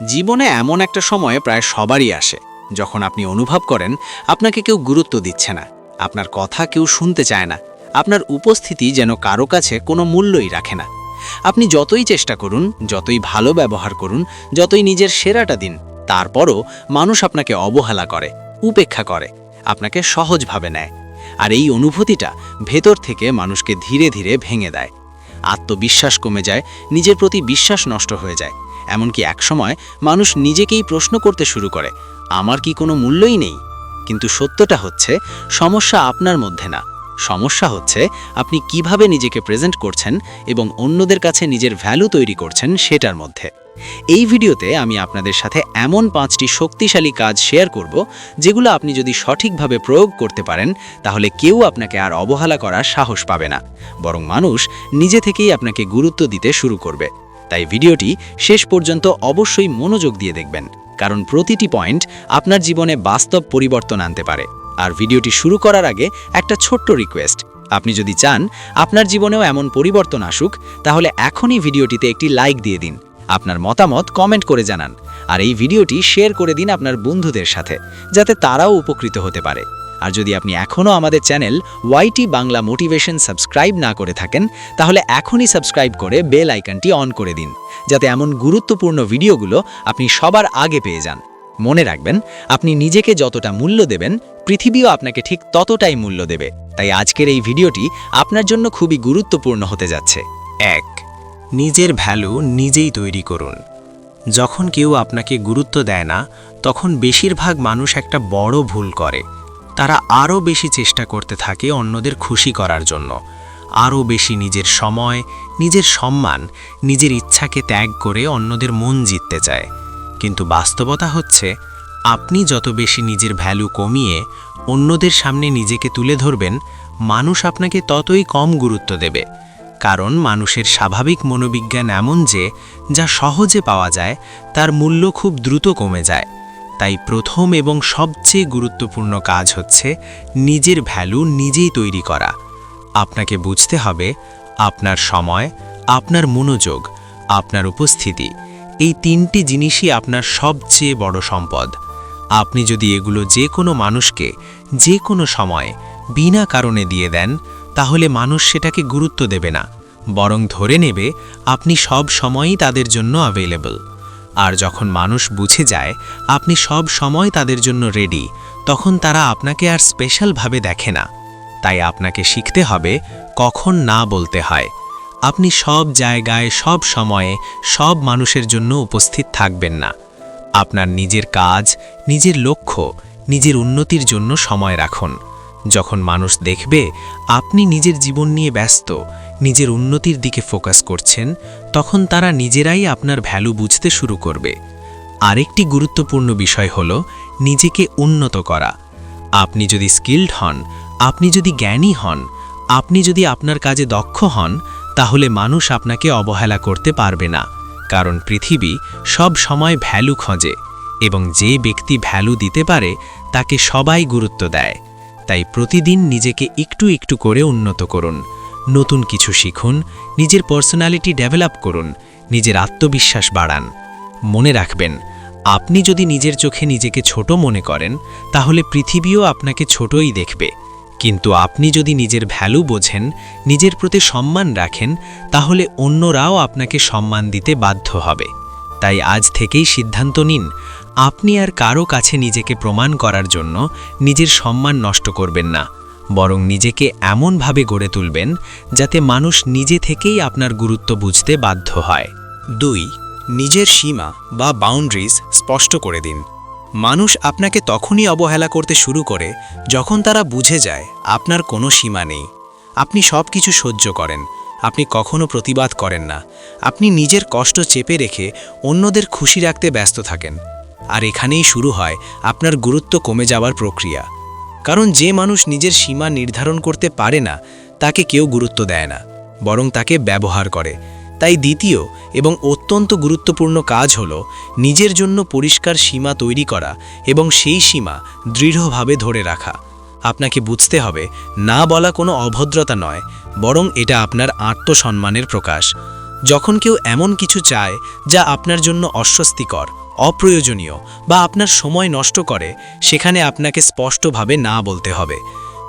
জীবনে এমন একটা সময় প্রায় সবারই আসে যখন আপনি অনুভব করেন আপনাকে কেউ গুরুত্ব দিচ্ছে না, আপনার কথা কেউ শুনতে চায় না, আপনার উপস্থিতি যেন কারো কাছে কোনো মূল্যই রাখে না। আপনি যতই চেষ্টা করুন, যতই ভালো ব্যবহার করুন, যতই নিজের সেরাটা দিন, তারপরও মানুষ আপনাকে অবহেলা করে, উপেক্ষা করে, আপনাকে সহজভাবে নেয়। আর এই অনুভূতিটা ভেতর থেকে মানুষকে ধীরে ধীরে ভেঙে দেয়। আত্মবিশ্বাস কমে যায়, নিজের প্রতি বিশ্বাস নষ্ট হয়ে যায়। এমনকি একসময় মানুষ নিজেকেই প্রশ্ন করতে শুরু করে, আমার কি কোনো মূল্যই নেই? কিন্তু সত্যটা হচ্ছে, সমস্যা আপনার মধ্যে না, সমস্যা হচ্ছে আপনি কিভাবে নিজেকে প্রেজেন্ট করছেন এবং অন্যদের কাছে নিজের ভ্যালু তৈরি করছেন সেটার মধ্যে। এই ভিডিওতে আমি আপনাদের সাথে এমন 5টি শক্তিশালী কাজ শেয়ার করব, যেগুলো আপনি যদি সঠিকভাবে প্রয়োগ করতে পারেন, তাহলে কেউ আপনাকে আর অবহেলা করার সাহস পাবে না, বরং মানুষ নিজে থেকেই আপনাকে গুরুত্ব দিতে শুরু করবে। তাই ভিডিওটি শেষ পর্যন্ত অবশ্যই মনোযোগ দিয়ে দেখবেন, কারণ প্রতিটি পয়েন্ট আপনার জীবনে বাস্তব পরিবর্তন আনতে পারে। আর ভিডিওটি শুরু করার আগে একটা ছোট্ট রিকোয়েস্ট, আপনি যদি চান আপনার জীবনেও এমন পরিবর্তন আসুক, তাহলে এখনই ভিডিওটিতে একটি লাইক দিয়ে দিন, আপনার মতামত কমেন্ট করে জানান, আর এই ভিডিওটি শেয়ার করে দিন আপনার বন্ধুদের সাথে, যাতে তারাও উপকৃত হতে পারে। আর যদি আপনি এখনও আমাদের channel YT Bangla motivation subscribe না করে থাকেন, তাহলে এখনই সাবস্ক্রাইব করে বেল আইকনটি অন করে দিন, যাতে এমন গুরুত্বপূর্ণ ভিডিওগুলো আপনি সবার আগে পেয়ে যান। মনে রাখবেন, আপনি নিজেকে যতটা মূল্য দেবেন, পৃথিবীও আপনাকে ঠিক ততটাই মূল্য দেবে। তাই আজকের এই ভিডিওটি আপনার জন্য খুবই গুরুত্বপূর্ণ হতে যাচ্ছে। 1. নিজের ভ্যালু নিজেই তৈরি করুন। যখন কেউ আপনাকে গুরুত্ব দেয় না, তখন বেশিরভাগ মানুষ একটা বড় ভুল করে। তারা আরও বেশি চেষ্টা করতে থাকে অন্যদের খুশি করার জন্য, আরও বেশি নিজের সময়, নিজের সম্মান, নিজের ইচ্ছাকে ত্যাগ করে অন্যদের মন জিততে চায়। কিন্তু বাস্তবতা হচ্ছে, আপনি যত বেশি নিজের ভ্যালু কমিয়ে অন্যদের সামনে নিজেকে তুলে ধরবেন, মানুষ আপনাকে ততই কম গুরুত্ব দেবে। কারণ মানুষের স্বাভাবিক মনোবিজ্ঞান এমন যে, যা সহজে পাওয়া যায় তার মূল্য খুব দ্রুত কমে যায়। তাই প্রথম এবং সবচেয়ে গুরুত্বপূর্ণ কাজ হচ্ছে নিজের ভ্যালু নিজেই তৈরি করা। আপনাকে বুঝতে হবে, আপনার সময়, আপনার মনোযোগ, আপনার উপস্থিতি, এই 3টি জিনিসই আপনার সবচেয়ে বড় সম্পদ। আপনি যদি এগুলো যে কোনো মানুষকে যে কোনো সময় বিনা কারণে দিয়ে দেন, তাহলে মানুষ সেটাকে গুরুত্ব দেবে না, বরং ধরে নেবে আপনি সব সময়ই তাদের জন্য অ্যাভেলেবল। আর যখন মানুষ বুঝে যায় আপনি সব সময় তাদের জন্য রেডি, তখন তারা আপনাকে আর স্পেশালভাবে দেখে না। তাই আপনাকে শিখতে হবে কখন না বলতে হয়। আপনি সব জায়গায়, সব সময়ে, সব মানুষের জন্য উপস্থিত থাকবেন না। আপনার নিজের কাজ, নিজের লক্ষ্য, নিজের উন্নতির জন্য সময় রাখুন। যখন মানুষ দেখবে আপনি নিজের জীবন নিয়ে ব্যস্ত, নিজের উন্নতির দিকে ফোকাস করছেন, তখন তারা নিজেরাই আপনার ভ্যালু বুঝতে শুরু করবে। আরেকটি গুরুত্বপূর্ণ বিষয় হলো নিজেকে উন্নত করা। আপনি যদি স্কিলড হন, আপনি যদি জ্ঞানী হন, আপনি যদি আপনার কাজে দক্ষ হন, তাহলে মানুষ আপনাকে অবহেলা করতে পারবে না। কারণ পৃথিবী সব সময় ভ্যালু খোঁজে, এবং যে ব্যক্তি ভ্যালু দিতে পারে তাকে সবাই গুরুত্ব দেয়। তাই প্রতিদিন নিজেকে একটু একটু করে উন্নত করুন, নতুন কিছু শিখুন, নিজের পার্সোনালিটি ডেভেলপ করুন, নিজের আত্মবিশ্বাস বাড়ান। মনে রাখবেন, আপনি যদি নিজের চোখে নিজেকে ছোট মনে করেন, তাহলে পৃথিবীও আপনাকে ছোটই দেখবে। কিন্তু আপনি যদি নিজের ভ্যালু বোঝেন, নিজের প্রতি সম্মান রাখেন, তাহলে অন্যরাও আপনাকে সম্মান দিতে বাধ্য হবে। তাই আজ থেকেই সিদ্ধান্ত নিন, আপনি আর কারো কাছে নিজেকে প্রমাণ করার জন্য নিজের সম্মান নষ্ট করবেন না, বরং নিজেকে এমনভাবে গড়ে তুলবেন যাতে মানুষ নিজে থেকেই আপনার গুরুত্ব বুঝতে বাধ্য হয়। 2. নিজের সীমা বা বাউন্ডারিজ স্পষ্ট করে দিন। মানুষ আপনাকে তখনই অবহেলা করতে শুরু করে যখন তারা বুঝে যায় আপনার কোনো সীমা নেই। আপনি সব কিছু সহ্য করেন, আপনি কখনো প্রতিবাদ করেন না, আপনি নিজের কষ্ট চেপে রেখে অন্যদের খুশি রাখতে ব্যস্ত থাকেন। আর এখানেই শুরু হয় আপনার গুরুত্ব কমে যাওয়ার প্রক্রিয়া। কারণ যে মানুষ নিজের সীমা নির্ধারণ করতে পারে না, তাকে কেউ গুরুত্ব দেয় না, বরং তাকে ব্যবহার করে। তাই দ্বিতীয় এবং অত্যন্ত গুরুত্বপূর্ণ কাজ হলো নিজের জন্য পরিষ্কার সীমা তৈরি করা এবং সেই সীমা দৃঢ়ভাবে ধরে রাখা। আপনাকে বুঝতে হবে, না বলা কোনো অভদ্রতা নয়, বরং এটা আপনার আত্মসম্মানের প্রকাশ। যখন কেউ এমন কিছু চায় যা আপনার জন্য অস্বস্তিকর, অপ্রয়োজনীয় বা আপনার সময় নষ্ট করে, সেখানে আপনাকে স্পষ্টভাবে না বলতে হবে।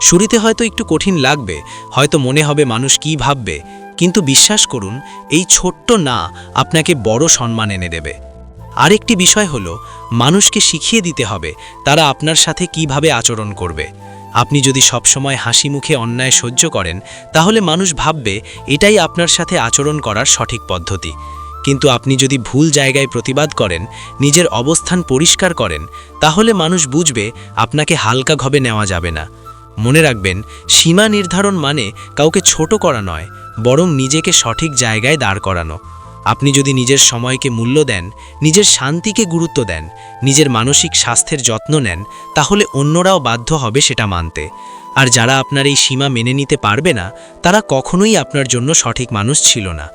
শুরুতে হয়তো একটু কঠিন লাগবে, হয়তো মনে হবে মানুষ কী ভাববে, কিন্তু বিশ্বাস করুন, এই ছোট্ট না আপনাকে বড় সম্মান এনে দেবে। আরেকটি বিষয় হলো, মানুষকে শিখিয়ে দিতে হবে তারা আপনার সাথে কিভাবে আচরণ করবে। আপনি যদি সবসময় হাসি মুখে অন্যায় সহ্য করেন, তাহলে মানুষ ভাববে এটাই আপনার সাথে আচরণ করার সঠিক পদ্ধতি। কিন্তু আপনি যদি ভুল জায়গায় প্রতিবাদ করেন, নিজের অবস্থান পরিষ্কার করেন, তাহলে মানুষ বুঝবে আপনাকে হালকাভাবে নেওয়া যাবে না। মনে রাখবেন, সীমা নির্ধারণ মানে কাউকে ছোট করা নয়, বরং নিজেকে সঠিক জায়গায় দাঁড় করানো। আপনি যদি নিজের সময়কে মূল্য দেন, নিজের শান্তিকে গুরুত্ব দেন, নিজের মানসিক স্বাস্থ্যের যত্ন নেন, তাহলে অন্যরাও বাধ্য হবে সেটা মানতে। আর যারা আপনার এই সীমা মেনে নিতে পারবে না, তারা কখনোই আপনার জন্য সঠিক মানুষ ছিল না।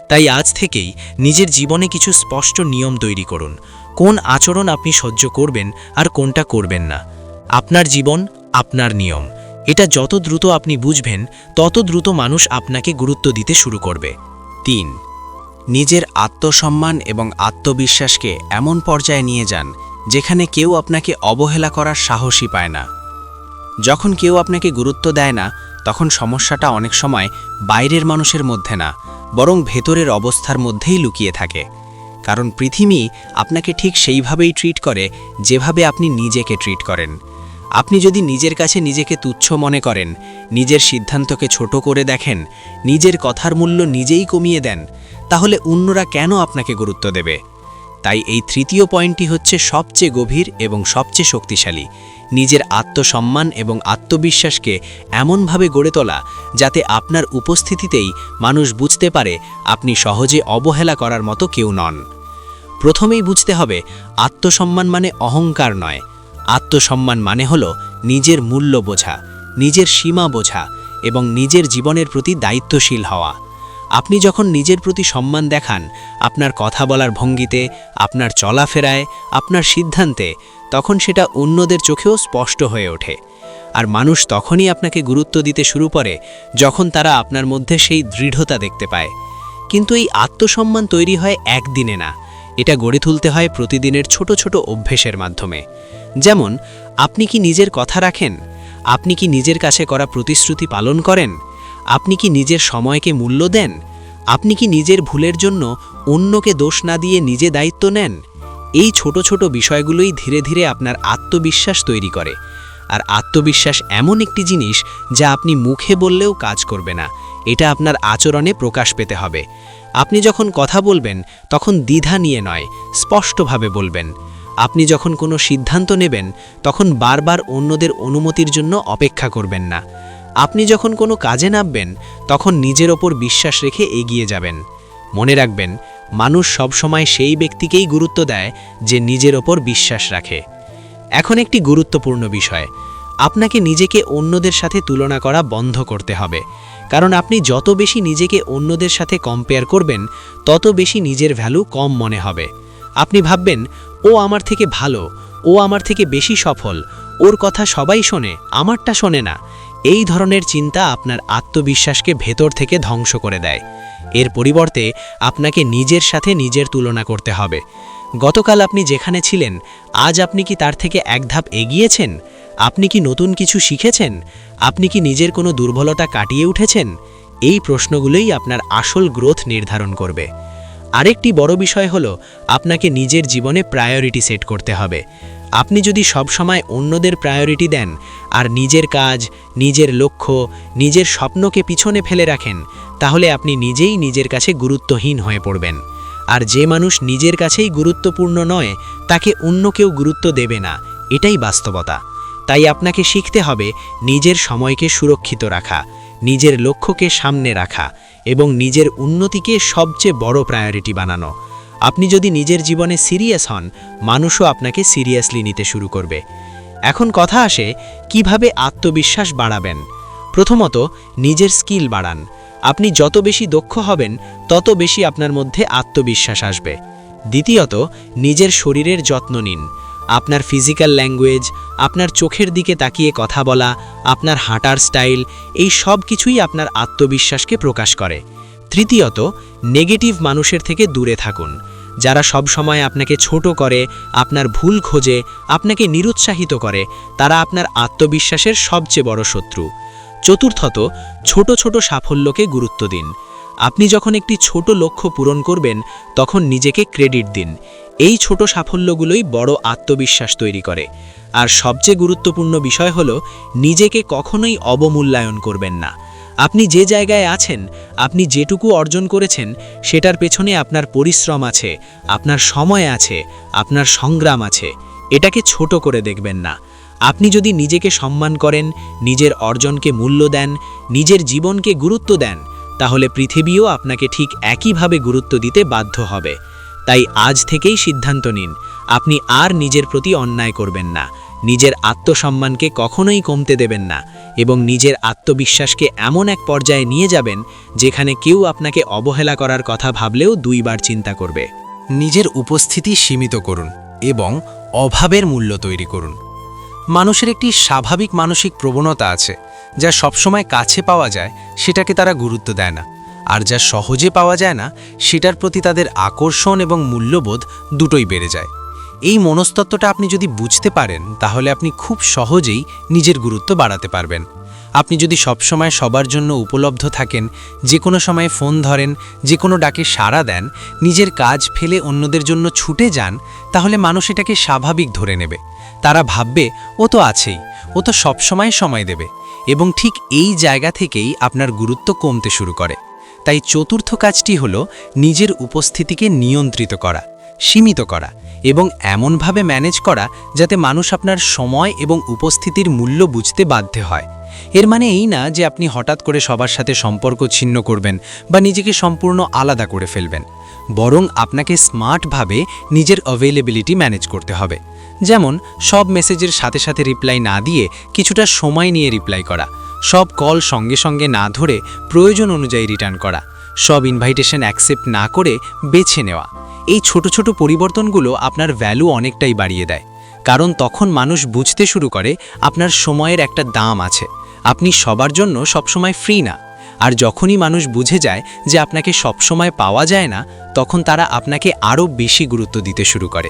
তাই আজ থেকেই নিজের জীবনে কিছু স্পষ্ট নিয়ম তৈরি করুন। কোন আচরণ আপনি সহ্য করবেন আর কোনটা করবেন না। আপনার জীবন, আপনার নিয়ম। এটা যত দ্রুত আপনি বুঝবেন, তত দ্রুত মানুষ আপনাকে গুরুত্ব দিতে শুরু করবে। 3. নিজের আত্মসম্মান এবং আত্মবিশ্বাসকে এমন পর্যায়ে নিয়ে যান যেখানে কেউ আপনাকে অবহেলা করার সাহসই পায় না। যখন কেউ আপনাকে গুরুত্ব দেয় না, তখন সমস্যাটা অনেক সময় বাইরের মানুষের মধ্যে না, বরং ভেতরের অবস্থার মধ্যেই লুকিয়ে থাকে। কারণ পৃথিবী আপনাকে ঠিক সেইভাবেই ট্রিট করে যেভাবে আপনি নিজেকে ট্রিট করেন। আপনি যদি নিজের কাছে নিজেকে তুচ্ছ মনে করেন, নিজের সিদ্ধান্তকে ছোট করে দেখেন, নিজের কথার মূল্য নিজেই কমিয়ে দেন, তাহলে অন্যরা কেন আপনাকে গুরুত্ব দেবে? তাই এই তৃতীয় পয়েন্টটি হচ্ছে সবচেয়ে গভীর এবং সবচেয়ে শক্তিশালী। নিজের আত্মসম্মান এবং আত্মবিশ্বাসকে এমনভাবে গড়ে তোলা যাতে আপনার উপস্থিতিতেই মানুষ বুঝতে পারে আপনি সহজে অবহেলা করার মতো কেউ নন। প্রথমেই বুঝতে হবে, আত্মসম্মান মানে অহংকার নয়। আত্মসম্মান মানে হলো নিজের মূল্য বোঝা, নিজের সীমা বোঝা এবং নিজের জীবনের প্রতি দায়িত্বশীল হওয়া। আপনি যখন নিজের প্রতি সম্মান দেখান, আপনার কথা বলার ভঙ্গিতে, আপনার চলাফেরায়, আপনার সিদ্ধান্তে, তখন সেটা অন্যদের চোখেও স্পষ্ট হয়ে ওঠে। আর মানুষ তখনই আপনাকে গুরুত্ব দিতে শুরু করে যখন তারা আপনার মধ্যে সেই দৃঢ়তা দেখতে পায়। কিন্তু এই আত্মসম্মান তৈরি হয় একদিনে না, এটা গড়ে তুলতে হয় প্রতিদিনের ছোট ছোট অভ্যেসের মাধ্যমে। যেমন, আপনি কি নিজের কথা রাখেন? আপনি কি নিজের কাছে করা প্রতিশ্রুতি পালন করেন? আপনি কি নিজের সময়কে মূল্য দেন? আপনি কি নিজের ভুলের জন্য অন্যকে দোষ না দিয়ে নিজে দায়িত্ব নেন? এই ছোট ছোট বিষয়গুলোই ধীরে ধীরে আপনার আত্মবিশ্বাস তৈরি করে। আর আত্মবিশ্বাস এমন একটি জিনিস যা আপনি মুখে বললেও কাজ করবে না, এটা আপনার আচরণে প্রকাশ পেতে হবে। আপনি যখন কথা বলবেন, তখন দ্বিধা নিয়ে নয়, স্পষ্টভাবে বলবেন। আপনি যখন কোনো সিদ্ধান্ত নেবেন, তখন বারবার অন্যদের অনুমতির জন্য অপেক্ষা করবেন না। আপনি যখন কোনো কাজে নামবেন, তখন নিজের ওপর বিশ্বাস রেখে এগিয়ে যাবেন। মনে রাখবেন, মানুষ সবসময় সেই ব্যক্তিকেই গুরুত্ব দেয় যে নিজের ওপর বিশ্বাস রাখে। এখন একটি গুরুত্বপূর্ণ বিষয়, আপনাকে নিজেকে অন্যদের সাথে তুলনা করা বন্ধ করতে হবে। কারণ আপনি যত বেশি নিজেকে অন্যদের সাথে কম্পেয়ার করবেন, তত বেশি নিজের ভ্যালু কম মনে হবে। আপনি ভাববেন, ও আমার থেকে ভালো, ও আমার থেকে বেশি সফল, ওর কথা সবাই শোনে, আমারটা শোনে না। এই ধরনের চিন্তা আপনার আত্মবিশ্বাসকে ভেতর থেকে ধ্বংস করে দেয়। এর পরিবর্তে আপনাকে নিজের সাথে নিজের তুলনা করতে হবে। গতকাল আপনি যেখানে ছিলেন, আজ আপনি কি তার থেকে এক ধাপ এগিয়েছেন? আপনি কি নতুন কিছু শিখেছেন? আপনি কি নিজের কোনো দুর্বলতা কাটিয়ে উঠেছেন? এই প্রশ্নগুলোই আপনার আসল গ্রোথ নির্ধারণ করবে। আরেকটি বড় বিষয় হলো, আপনাকে নিজের জীবনে প্রায়োরিটি সেট করতে হবে। আপনি যদি সবসময় অন্যদের প্রায়োরিটি দেন আর নিজের কাজ, নিজের লক্ষ্য, নিজের স্বপ্নকে পিছনে ফেলে রাখেন, তাহলে আপনি নিজেই নিজের কাছে গুরুত্বহীন হয়ে পড়বেন। আর যে মানুষ নিজের কাছেই গুরুত্বপূর্ণ নয়, তাকে অন্য কেউ গুরুত্ব দেবে না, এটাই বাস্তবতা। তাই আপনাকে শিখতে হবে নিজের সময়কে সুরক্ষিত রাখা, নিজের লক্ষ্যকে সামনে রাখা এবং নিজের উন্নতিকে সবচেয়ে বড় প্রায়োরিটি বানানো। আপনি যদি নিজের জীবনে সিরিয়াস হন, মানুষও আপনাকে সিরিয়াসলি নিতে শুরু করবে। এখন কথা আসে, কিভাবে আত্মবিশ্বাস বাড়াবেন। প্রথমত, নিজের স্কিল বাড়ান। আপনি যত বেশি দক্ষ হবেন, তত বেশি আপনার মধ্যে আত্মবিশ্বাস আসবে। দ্বিতীয়ত, নিজের শরীরের যত্ন নিন। আপনার ফিজিক্যাল ল্যাঙ্গুয়েজ, আপনার চোখের দিকে তাকিয়ে কথা বলা, আপনার হাঁটার স্টাইল, এই সব কিছুই আপনার আত্মবিশ্বাসকে প্রকাশ করে। তৃতীয়ত, নেগেটিভ মানুষের থেকে দূরে থাকুন। যারা সব সময় আপনাকে ছোট করে, আপনার ভুল খোঁজে, আপনাকে নিরুৎসাহিত করে, তারা আপনার আত্মবিশ্বাসের সবচেয়ে বড় শত্রু। চতুর্থত, ছোট ছোট সাফল্যকে গুরুত্ব দিন। আপনি যখন একটি ছোট লক্ষ্য পূরণ করবেন, তখন নিজেকে ক্রেডিট দিন। এই ছোট সাফল্যগুলোই বড় আত্মবিশ্বাস তৈরি করে। আর সবচেয়ে গুরুত্বপূর্ণ বিষয় হলো, নিজেকে কখনোই অবমূল্যায়ন করবেন না। আপনি যে জায়গায় আছেন, আপনি যেটুকু অর্জন করেছেন, সেটার পেছনে আপনার পরিশ্রম আছে, আপনার সময় আছে, আপনার সংগ্রাম আছে। এটাকে ছোট করে দেখবেন না। আপনি যদি নিজেকে সম্মান করেন, নিজের অর্জনকে মূল্য দেন, নিজের জীবনকে গুরুত্ব দেন, তাহলে পৃথিবীও আপনাকে ঠিক একইভাবে গুরুত্ব দিতে বাধ্য হবে। তাই আজ থেকেই সিদ্ধান্ত নিন, আপনি আর নিজের প্রতি অন্যায় করবেন না, নিজের আত্মসম্মানকে কখনোই কমতে দেবেন না, এবং নিজের আত্মবিশ্বাসকে এমন এক পর্যায়ে নিয়ে যাবেন যেখানে কেউ আপনাকে অবহেলা করার কথা ভাবলেও দুইবার চিন্তা করবে। নিজের উপস্থিতি সীমিত করুন এবং অভাবের মূল্য তৈরি করুন। মানুষের একটি স্বাভাবিক মানসিক প্রবণতা আছে, যা সবসময় কাছে পাওয়া যায় সেটাকে তারা গুরুত্ব দেয় না, আর যা সহজে পাওয়া যায় না সেটার প্রতি তাদের আকর্ষণ এবং মূল্যবোধ দুটোই বেড়ে যায়। এই মনস্তত্ত্বটা আপনি যদি বুঝতে পারেন, তাহলে আপনি খুব সহজেই নিজের গুরুত্ব বাড়াতে পারবেন। আপনি যদি সবসময় সবার জন্য উপলব্ধ থাকেন, যে কোনো সময় ফোন ধরেন, যে কোনো ডাকে সাড়া দেন, নিজের কাজ ফেলে অন্যদের জন্য ছুটে যান, তাহলে মানুষ এটাকে স্বাভাবিক ধরে নেবে। তারা ভাববে, ও তো আছেই, ও তো সবসময় সময় দেবে, এবং ঠিক এই জায়গা থেকেই আপনার গুরুত্ব কমতে শুরু করে। তাই চতুর্থ কাজটি হলো নিজের উপস্থিতিকে নিয়ন্ত্রিত করা, সীমিত করা এবং এমনভাবে ম্যানেজ করা যাতে মানুষ আপনার সময় এবং উপস্থিতির মূল্য বুঝতে বাধ্য হয়। এর মানে এই না যে আপনি হঠাৎ করে সবার সাথে সম্পর্ক ছিন্ন করবেন বা নিজেকে সম্পূর্ণ আলাদা করে ফেলবেন, বরং আপনাকে স্মার্টভাবে নিজের অ্যাভেলেবিলিটি ম্যানেজ করতে হবে। যেমন সব মেসেজের সাথে সাথে রিপ্লাই না দিয়ে কিছুটা সময় নিয়ে রিপ্লাই করা, সব কল সঙ্গে সঙ্গে না ধরে প্রয়োজন অনুযায়ী রিটার্ন করা, সব ইনভাইটেশন অ্যাকসেপ্ট না করে বেছে নেওয়া। এই ছোট ছোট পরিবর্তনগুলো আপনার ভ্যালু অনেকটাই বাড়িয়ে দেয়, কারণ তখন মানুষ বুঝতে শুরু করে আপনার সময়ের একটা দাম আছে, আপনি সবার জন্য সবসময় ফ্রি না। আর যখনই মানুষ বুঝে যায় যে আপনাকে সবসময় পাওয়া যায় না, তখন তারা আপনাকে আরও বেশি গুরুত্ব দিতে শুরু করে।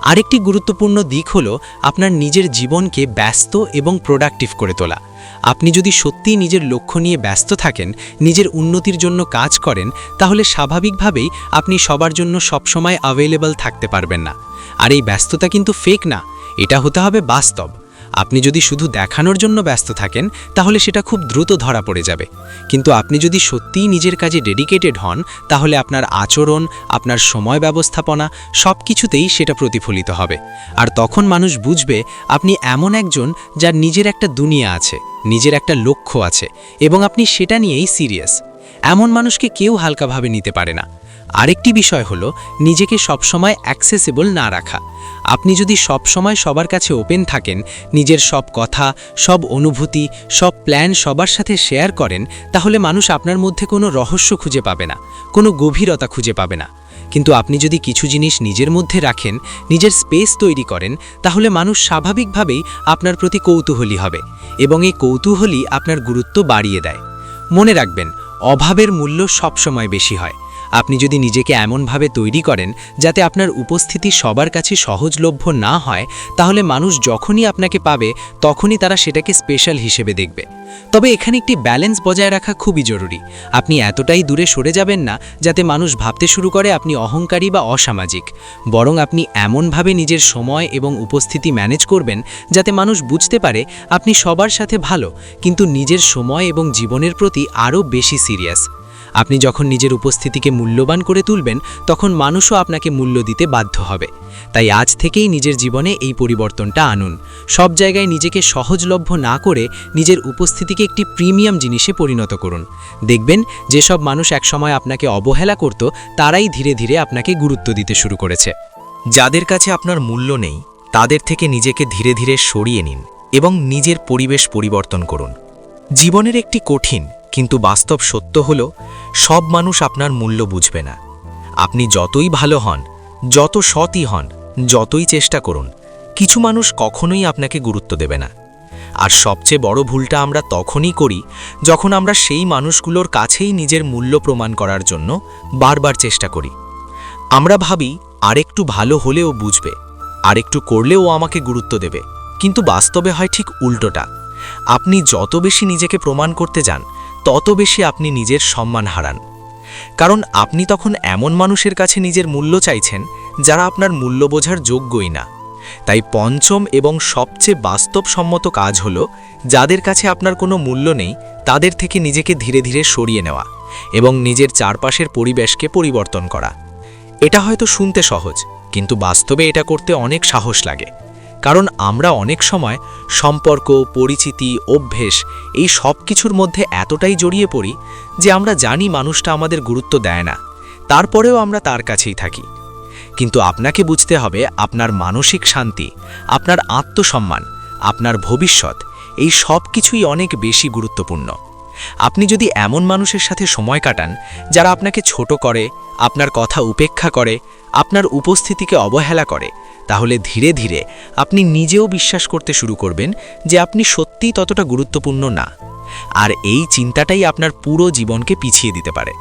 আরেকটি গুরুত্বপূর্ণ দিক হলো আপনার নিজের জীবনকে ব্যস্ত এবং প্রোডাক্টিভ করে তোলা। আপনি যদি সত্যিই নিজের লক্ষ্য নিয়ে ব্যস্ত থাকেন, নিজের উন্নতির জন্য কাজ করেন, তাহলে স্বাভাবিকভাবেই আপনি সবার জন্য সবসময় অ্যাভেলেবল থাকতে পারবেন না। আর এই ব্যস্ততা কিন্তু ফেক না, এটা হতে হবে বাস্তব। আপনি যদি শুধু দেখানোর জন্য ব্যস্ত থাকেন, তাহলে সেটা খুব দ্রুত ধরা পড়ে যাবে। কিন্তু আপনি যদি সত্যিই নিজের কাজে ডেডিকেটেড হন, তাহলে আপনার আচরণ, আপনার সময় ব্যবস্থাপনা সব কিছুতেই সেটা প্রতিফলিত হবে। আর তখন মানুষ বুঝবে আপনি এমন একজন যার নিজের একটা দুনিয়া আছে, নিজের একটা লক্ষ্য আছে, এবং আপনি সেটা নিয়েই সিরিয়াস। এমন মানুষকে কেউ হালকাভাবে নিতে পারে না। আরেকটি বিষয় হলো নিজেকে সবসময় অ্যাক্সেসিবল না রাখা। আপনি যদি সবসময় সবার কাছে ওপেন থাকেন, নিজের সব কথা, সব অনুভূতি, সব প্ল্যান সবার সাথে শেয়ার করেন, তাহলে মানুষ আপনার মধ্যে কোনো রহস্য খুঁজে পাবে না, কোনো গভীরতা খুঁজে পাবে না। কিন্তু আপনি যদি কিছু জিনিস নিজের মধ্যে রাখেন, নিজের স্পেস তৈরি করেন, তাহলে মানুষ স্বাভাবিকভাবেই আপনার প্রতি কৌতূহলী হবে, এবং এই কৌতূহলই আপনার গুরুত্ব বাড়িয়ে দেয়। মনে রাখবেন, অভাবের মূল্য সবসময় বেশি হয়। আপনি যদি নিজেকে এমনভাবে তৈরি করেন যাতে আপনার উপস্থিতি সবার কাছে সহজলভ্য না হয়, তাহলে মানুষ যখনই আপনাকে পাবে তখনই তারা সেটাকে স্পেশাল হিসেবে দেখবে। তবে এখানে একটি ব্যালেন্স বজায় রাখা খুবই জরুরি। আপনি এতটাই দূরে সরে যাবেন না যাতে মানুষ ভাবতে শুরু করে আপনি অহংকারী বা অসামাজিক, বরং আপনি এমনভাবে নিজের সময় এবং উপস্থিতি ম্যানেজ করবেন যাতে মানুষ বুঝতে পারে আপনি সবার সাথে ভালো, কিন্তু নিজের সময় এবং জীবনের প্রতি আরও বেশি সিরিয়াস। আপনি যখন নিজের উপস্থিতিকে মূল্যবান করে তুলবেন, তখন মানুষও আপনাকে মূল্য দিতে বাধ্য হবে। তাই আজ থেকেই নিজের জীবনে এই পরিবর্তনটা আনুন। সব জায়গায় নিজেকে সহজলভ্য না করে নিজের উপস্থিতিকে একটি প্রিমিয়াম জিনিসে পরিণত করুন। দেখবেন যেসব মানুষ একসময় আপনাকে অবহেলা করত, তারাই ধীরে ধীরে আপনাকে গুরুত্ব দিতে শুরু করেছে। যাদের কাছে আপনার মূল্য নেই, তাদের থেকে নিজেকে ধীরে ধীরে সরিয়ে নিন এবং নিজের পরিবেশ পরিবর্তন করুন। জীবনের একটি কঠিন কিন্তু বাস্তব সত্য হলো, সব মানুষ আপনার মূল্য বুঝবে না। আপনি যতই ভালো হন, যত সৎই হন, যতই চেষ্টা করুন, কিছু মানুষ কখনোই আপনাকে গুরুত্ব দেবে না। আর সবচেয়ে বড় ভুলটা আমরা তখনই করি যখন আমরা সেই মানুষগুলোর কাছেই নিজের মূল্য প্রমাণ করার জন্য বারবার চেষ্টা করি। আমরা ভাবি আরেকটু ভালো হলেও বুঝবে, আরেকটু করলেও আমাকে গুরুত্ব দেবে। কিন্তু বাস্তবে হয় ঠিক উল্টোটা। আপনি যত বেশি নিজেকে প্রমাণ করতে যান, তত বেশি আপনি নিজের সম্মান হারান। কারণ আপনি তখন এমন মানুষের কাছে নিজের মূল্য চাইছেন যারা আপনার মূল্য বোঝার যোগ্যই না। তাই পঞ্চম এবং সবচেয়ে বাস্তবসম্মত কাজ হলো, যাদের কাছে আপনার কোনো মূল্য নেই তাদের থেকে নিজেকে ধীরে ধীরে সরিয়ে নেওয়া এবং নিজের চারপাশের পরিবেশকে পরিবর্তন করা। এটা হয়তো শুনতে সহজ, কিন্তু বাস্তবে এটা করতে অনেক সাহস লাগে। কারণ আমরা অনেক সময় সম্পর্ক, পরিচিতি, অভ্যেস এই সব কিছুর মধ্যে এতটাই জড়িয়ে পড়ি যে আমরা জানি মানুষটা আমাদের গুরুত্ব দেয় না, তারপরেও আমরা তার কাছেই থাকি। কিন্তু আপনাকে বুঝতে হবে, আপনার মানসিক শান্তি, আপনার আত্মসম্মান, আপনার ভবিষ্যৎ এই সব কিছুই অনেক বেশি গুরুত্বপূর্ণ। আপনি যদি এমন মানুষের সাথে সময় কাটান যারা আপনাকে ছোট করে, আপনার কথা উপেক্ষা করে, আপনার উপস্থিতিকে অবহেলা করে, তাহলে ধীরে ধীরে আপনি নিজেও বিশ্বাস করতে শুরু করবেন যে আপনি সত্যিই ততটা গুরুত্বপূর্ণ না। আর এই চিন্তাটাই আপনার পুরো জীবনকে পিছিয়ে দিতে পারে।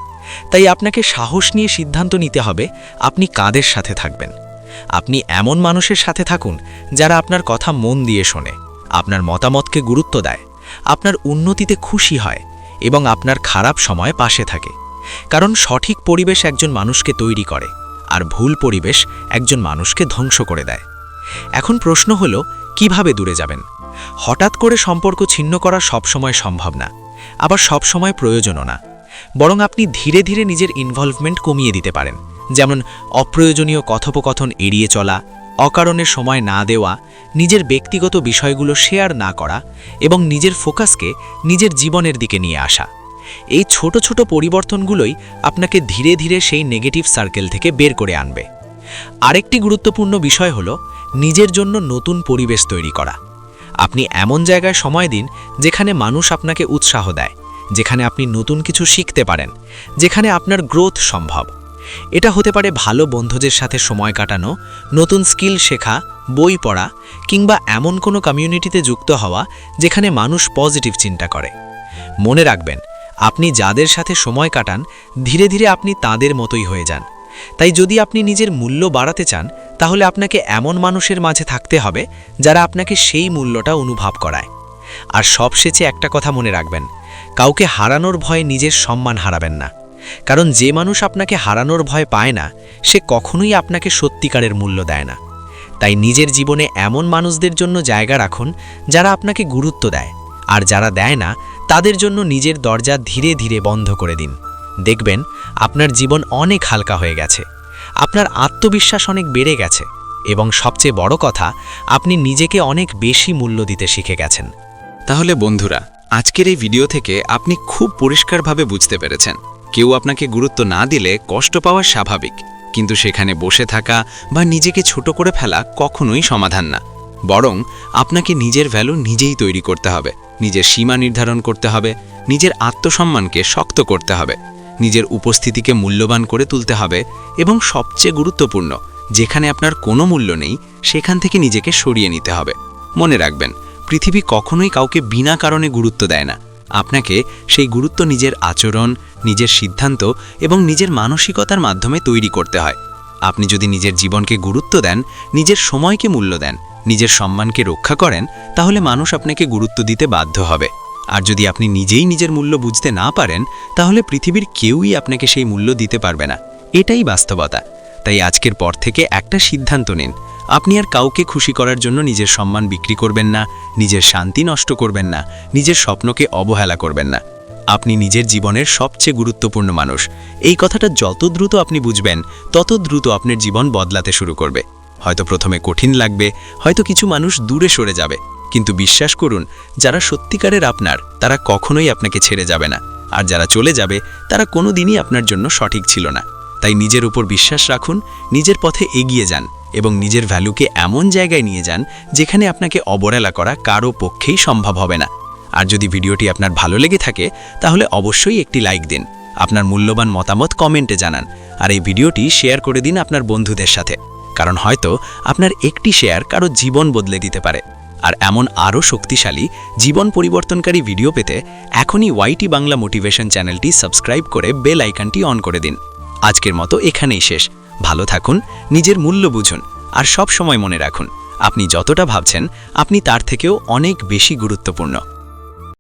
তাই আপনাকে সাহস নিয়ে সিদ্ধান্ত নিতে হবে আপনি কাদের সাথে থাকবেন। আপনি এমন মানুষের সাথে থাকুন যারা আপনার কথা মন দিয়ে শোনে, আপনার মতামতকে গুরুত্ব দেয়, আপনার উন্নতিতে খুশি হয় এবং আপনার খারাপ সময়ে পাশে থাকে। কারণ সঠিক পরিবেশ একজন মানুষকে তৈরি করে, আর ভুল পরিবেশ একজন মানুষকে ধ্বংস করে দেয়। এখন প্রশ্ন হলো, কিভাবে দূরে যাবেন? হঠাৎ করে সম্পর্ক ছিন্ন করা সবসময় সম্ভব না, আবার সবসময় প্রয়োজনও না। বরং আপনি ধীরে ধীরে নিজের ইনভলভমেন্ট কমিয়ে দিতে পারেন। যেমন অপ্রয়োজনীয় কথোপকথন এড়িয়ে চলা, অকারণে সময় না দেওয়া, নিজের ব্যক্তিগত বিষয়গুলো শেয়ার না করা এবং নিজের ফোকাসকে নিজের জীবনের দিকে নিয়ে আসা। এই ছোট ছোট পরিবর্তনগুলোই আপনাকে ধীরে ধীরে সেই নেগেটিভ সার্কেল থেকে বের করে আনবে। আরেকটি গুরুত্বপূর্ণ বিষয় হলো নিজের জন্য নতুন পরিবেশ তৈরি করা। আপনি এমন জায়গায় সময় দিন যেখানে মানুষ আপনাকে উৎসাহ দেয়, যেখানে আপনি নতুন কিছু শিখতে পারেন, যেখানে আপনার গ্রোথ সম্ভব। এটা হতে পারে ভালো বন্ধুদের সাথে সময় কাটানো, নতুন স্কিল শেখা, বই পড়া, কিংবা এমন কোনো কমিউনিটিতে যুক্ত হওয়া যেখানে মানুষ পজিটিভ চিন্তা করে। মনে রাখবেন, আপনি যাদের সাথে সময় কাটান ধীরে ধীরে আপনি তাদের মতোই হয়ে যান। তাই যদি আপনি নিজের মূল্য বাড়াতে চান, তাহলে আপনাকে এমন মানুষের মাঝে থাকতে হবে যারা আপনাকে সেই মূল্যটা অনুভব করায়। আর সবশেষে একটা কথা মনে রাখবেন, কাউকে হারানোর ভয়ে নিজের সম্মান হারাবেন না। কারণ যে মানুষ আপনাকে হারানোর ভয় পায় না, সে কখনোই আপনাকে সত্যিকারের মূল্য দেয় না। তাই নিজের জীবনে এমন মানুষদের জন্য জায়গা রাখুন যারা আপনাকে গুরুত্ব দেয়, আর যারা দেয় না তাদের জন্য নিজের দরজা ধীরে ধীরে বন্ধ করে দিন। দেখবেন আপনার জীবন অনেক হালকা হয়ে গেছে, আপনার আত্মবিশ্বাস অনেক বেড়ে গেছে এবং সবচেয়ে বড় কথা, আপনি নিজেকে অনেক বেশি মূল্য দিতে শিখে গেছেন। তাহলে বন্ধুরা, আজকের এই ভিডিও থেকে আপনি খুব পরিষ্কারভাবে বুঝতে পেরেছেন, কেউ আপনাকে গুরুত্ব না দিলে কষ্ট পাওয়া স্বাভাবিক, কিন্তু সেখানে বসে থাকা বা নিজেকে ছোট করে ফেলা কখনোই সমাধান না। বরং আপনাকে নিজের ভ্যালু নিজেই তৈরি করতে হবে, নিজের সীমা নির্ধারণ করতে হবে, নিজের আত্মসম্মানকে শক্ত করতে হবে, নিজের উপস্থিতিকে মূল্যবান করে তুলতে হবে এবং সবচেয়ে গুরুত্বপূর্ণ, যেখানে আপনার কোনো মূল্য নেই সেখান থেকে নিজেকে সরিয়ে নিতে হবে। মনে রাখবেন, পৃথিবী কখনোই কাউকে বিনা কারণে গুরুত্ব দেয় না। আপনাকে সেই গুরুত্ব নিজের আচরণ, নিজের সিদ্ধান্ত এবং নিজের মানসিকতার মাধ্যমে তৈরি করতে হয়। আপনি যদি নিজের জীবনকে গুরুত্ব দেন, নিজের সময়কে মূল্য দেন, নিজের সম্মানকে রক্ষা করেন, তাহলে মানুষ আপনাকে গুরুত্ব দিতে বাধ্য হবে। আর যদি আপনি নিজেই নিজের মূল্য বুঝতে না পারেন, তাহলে পৃথিবীর কেউই আপনাকে সেই মূল্য দিতে পারবে না। এটাই বাস্তবতা। তাই আজকের পর থেকে একটা সিদ্ধান্ত নিন, আপনি আর কাউকে খুশি করার জন্য নিজের সম্মান বিক্রি করবেন না, নিজের শান্তি নষ্ট করবেন না, নিজের স্বপ্নকে অবহেলা করবেন না। আপনি নিজের জীবনের সবচেয়ে গুরুত্বপূর্ণ মানুষ। এই কথাটা যত দ্রুত আপনি বুঝবেন, তত দ্রুত আপনার জীবন বদলাতে শুরু করবে। হয়তো প্রথমে কঠিন লাগবে, হয়তো কিছু মানুষ দূরে সরে যাবে, কিন্তু বিশ্বাস করুন, যারা সত্যিকারের আপনার, তারা কখনোই আপনাকে ছেড়ে যাবে না। আর যারা চলে যাবে, তারা কোনোদিনই আপনার জন্য সঠিক ছিল না। তাই নিজের উপর বিশ্বাস রাখুন, নিজের পথে এগিয়ে যান এবং নিজের ভ্যালুকে এমন জায়গায় নিয়ে যান যেখানে আপনাকে অবহেলা করা কারো পক্ষেই সম্ভব হবে না। আর যদি ভিডিওটি আপনার ভালো লেগে থাকে, তাহলে অবশ্যই একটি লাইক দিন, আপনার মূল্যবান মতামত কমেন্টে জানান, আর এই ভিডিওটি শেয়ার করে দিন আপনার বন্ধুদের সাথে। কারণ হয়তো আপনার একটি শেয়ার কারো জীবন বদলে দিতে পারে। আর এমন আরও শক্তিশালী জীবন পরিবর্তনকারী ভিডিও পেতে এখনই ওয়াইটি বাংলা মোটিভেশন চ্যানেলটি সাবস্ক্রাইব করে বেল আইকনটি অন করে দিন। আজকের মতো এখানেই শেষ। ভালো থাকুন, নিজের মূল্য বুঝুন, আর সব সময় মনে রাখুন, আপনি যতটা ভাবছেন আপনি তার থেকেও অনেক বেশি গুরুত্বপূর্ণ।